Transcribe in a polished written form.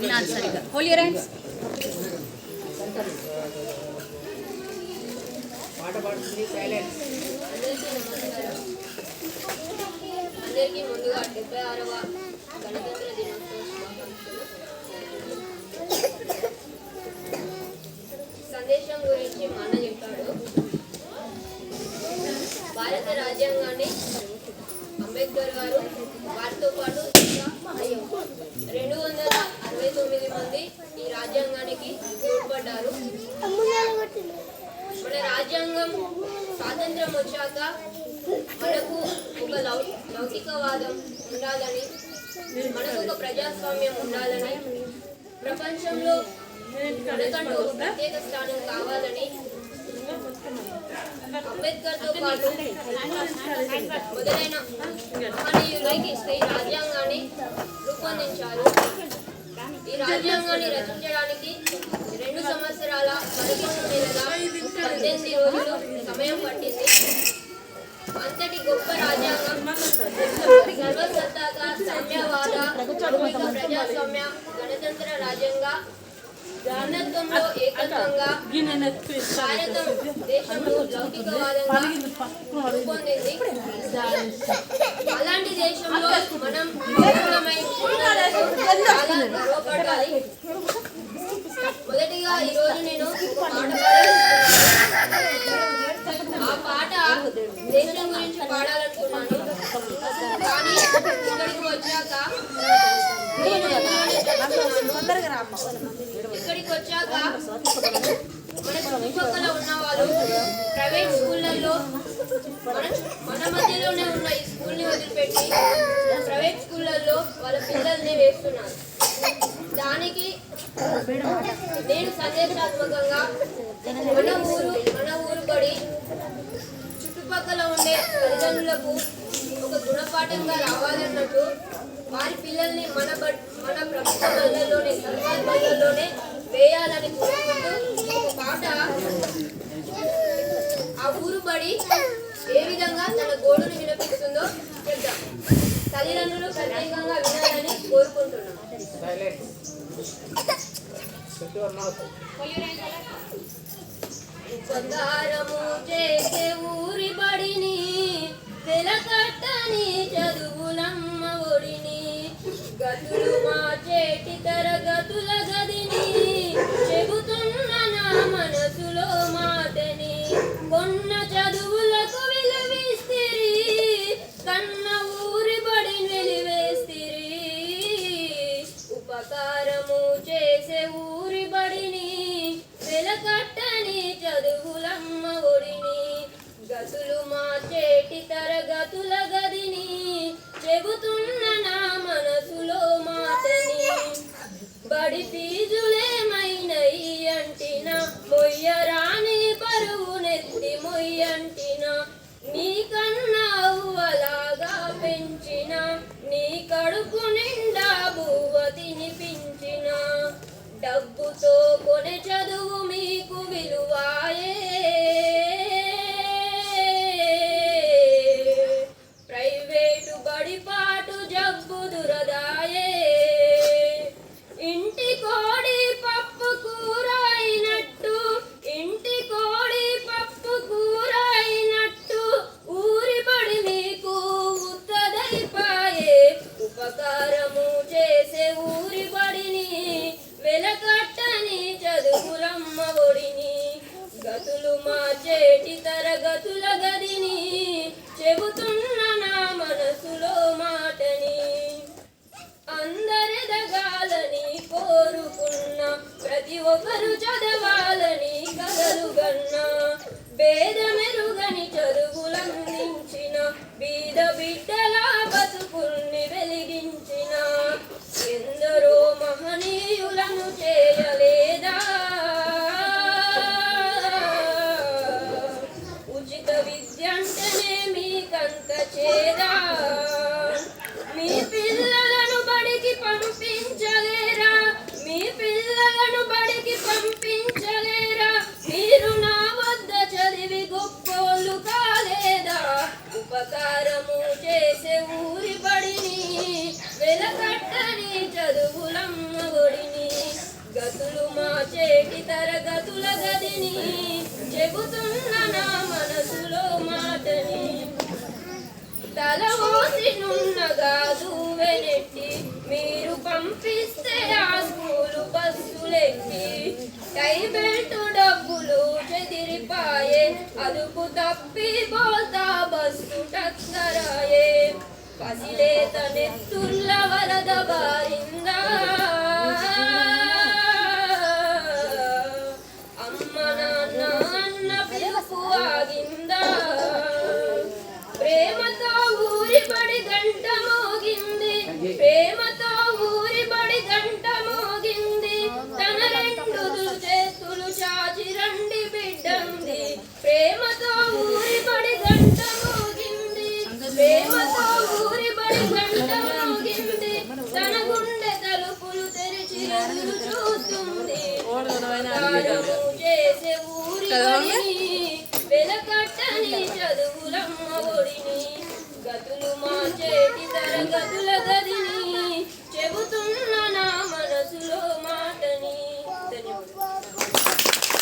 వినాలి సరిగ్గా. Hold your hands. అందరికీ ముందుగా 76వ గణతంత్ర దినోత్సవ శుభాకాంక్షలు. సందేశం గురించి మా అన్న చెప్పాడు. భారత రాజ్యాంగాన్ని అంబేద్కర్ గారు వారితో పాటు ఇంకా 269 మంది ఈ రాజ్యాంగానికి తోడ్పడ్డారు. మన రాజ్యాంగం స్వాతంత్రం వచ్చాక మనకు ఒక లౌకికవాదం ఉండాలని, మనకు ఒక ప్రజాస్వామ్యం ఉండాలని, ప్రపంచంలో మనకంటూ ఒక ప్రత్యేక స్థానం కావాలని అంబేద్కర్తో పాటు మొదలైన మహనీయులు ఈ రాజ్యాంగాన్ని రూపొందించారు. ఈ రాజ్యాంగాన్ని రచించడానికి 2 సంవత్సరాల 11 నెలల 18 రోజులు సమయం పట్టింది. అంతటి గొప్ప రాజ్యాంగం సర్వసత్తాక సామ్యవాద ప్రజాస్వామ్య గణతంత్ర రాజ్యంగా భిన్నత్వంలో ఏకత్వంగా భారతం దేశంలో లౌకికవాదంగా రూపొందింది. అలాంటి దేశంలో మనం చాలా గర్వపడాలి. మొదటిగా ఈరోజు నేను పాట ఆ పాట దేశం గురించి పాడాలనుకున్నాను. కానీ ఇక్కడికి వచ్చాక మన చుట్టుపక్కల ఉన్న వాళ్ళు ప్రైవేట్ స్కూళ్ళల్లో మన మధ్యలోనే ఉన్న ఈ స్కూల్ని వదిలిపెట్టి ప్రైవేట్ స్కూళ్ళల్లో వాళ్ళ పిల్లల్ని వేస్తున్నారు. దానికి నేను సందేశాత్మకంగా మన ఊరు బడి చుట్టుపక్కల ఉండే తల్లిదండ్రులకు ఒక గుణపాఠంగా రావాలన్నట్టు వారి పిల్లల్ని మన ప్రభుత్వ బడులలోనే సర్కారు బడులలోనే వేయాలని కోరుకుంటూ ఒక పాట ఆ ఊరు బడి ఏ విధంగా తన గోడును వినిపిస్తుందో చెప్తాం. తల్లిదండ్రులు ప్రత్యేకంగా వినాలని కోరుకుంటున్నాం. ఉపకారము చేసే ఊరి బడిని తెలకట్టని చదువులమ్మ ఒడిని గతులు మార్చేటి తరగతుల గదిని చెబుతున్న నా మనసులో మాటని కొన్న చదువులకు విలువిస్తిరి కన్న ఊరి బడిని వెలివేస్తిరి. ఉపకారము చేసే ఊరి బడిని వెలకట్టని చదువులమ్మ ఒడిని గతులు మార్చేటి తరగతుల గదిని చెబుతున్న నా మనసులో మాటని బడి ఫీజులేమైనయి అంటినా మొయ్యరాని బరువు నెత్తి మొయ్యంటినా నీ కన్నా అవ్వలాగా పెంచిన నీ కడుపు నిండా బువ్వ తినిపించిన డబ్బుతో కొనే చదువు మీకు విలువాయే ప్రైవేటు బడిపాటు జబ్బు దురదాయే ఇంటి కోడి పప్పు కూర అయినట్టు ఇంటి కోడి పప్పు కూర అయినట్టు ఊరి బడి మీకు ఉత్తదైపాయే. ఉపకారము చేసే ఊరి బడిని వెలకట్టని చదువులమ్మ ఒడిని గతులు మార్చేటి తరగతుల గదిని చెబుతున్న నా మనసులో మాటని అందరెదగాలని కోరుకున్న ప్రతి ఒక్కరు చదవాలని కలలుగన్న భేదమెరుగని చదువులందించిన బీద బిడ్డల బతుకుల్ని వెలిగించిన ఎందరో మహనీయులను చేయలేదా ఉచిత విద్య అంటేనే మీకంత చేదా మీ పిల్లలను బడికి పంపించలేరా మీ పిల్లలను బడికి పంపించలేరా తరగతుల గదిని చెబుతున్న నా మనసులో మాటని తల ఓసినున్నగా దూవెనెట్టి మీరు పంపిస్తే ఆ స్కూలు బస్సులెక్కి టై బెల్ట్ డబ్బులు చెదిరిపాయే అదుపు తప్పి పోతా బస్సు టక్కరాయే పసిలేత నెత్తుల్ల వరద బారిందా అమ్మ నాన్న అన్న పిలుపు ఆగిందా ప్రేమతో ఊరిపడి గంట మోగింది ప్రేమతో ఊరిపడి గంట మోగింది తన రెండు చేతులు చాచి రండి బిడ్డంది ప్రేమతో ఊరిపడి గంట మోగింది ప్రేమతో ఊరిపడి గంట మోగింది తన గుండె తలుపులు తెరిచి ఎదురు చూస్తుంది తాను చేసే ఊరి వెలకట్టని చదువులమ్మ ఒడిని గతులు మా చేతి తరగతులు